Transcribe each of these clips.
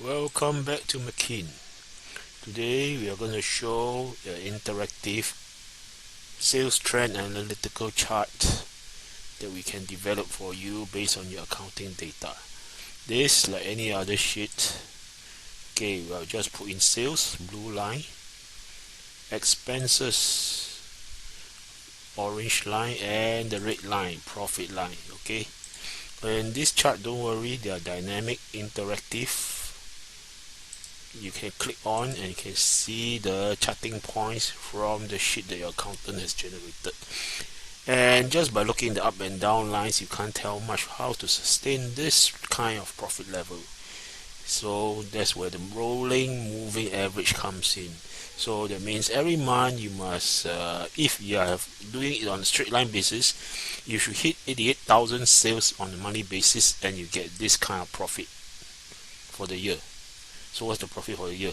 Welcome back to Makin. Today we are going to show an interactive sales trend analytical chart that we can develop for you based on your accounting data. This, like any other sheet, okay, we'll just put in sales, blue line, expenses, orange line, and the red line, profit line. Okay, and this chart, don't worry, they are dynamic, interactive. You can click on and you can see the charting points from the sheet that your accountant has generated. And just by looking at the up and down lines, you can't tell much how to sustain this kind of profit level. So that's where the rolling moving average comes in. So that means every month you must, if you are doing it on a straight line basis, you should hit 88,000 sales on a monthly basis, and you get this kind of profit for the year. So what's the profit for the year?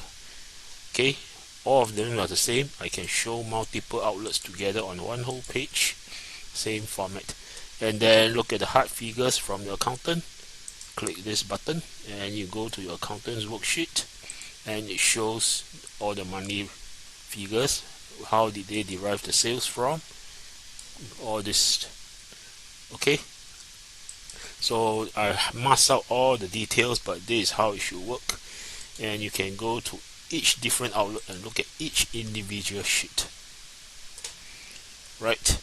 Okay, all of them are the same. I can show multiple outlets together on one whole page, same format. And then look at the hard figures from your accountant. Click this button and you go to your accountant's worksheet, and it shows all the money figures. How did they derive the sales from? All this. Okay, so I masked out all the details, but this is how it should work. And you can go to each different outlet and look at each individual sheet. Right,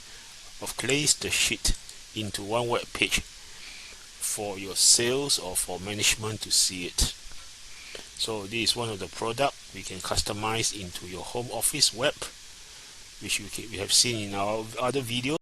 I've placed the sheet into one web page for your sales or for management to see it. So this is one of the product we can customize into your home office web, which we have seen in our other videos.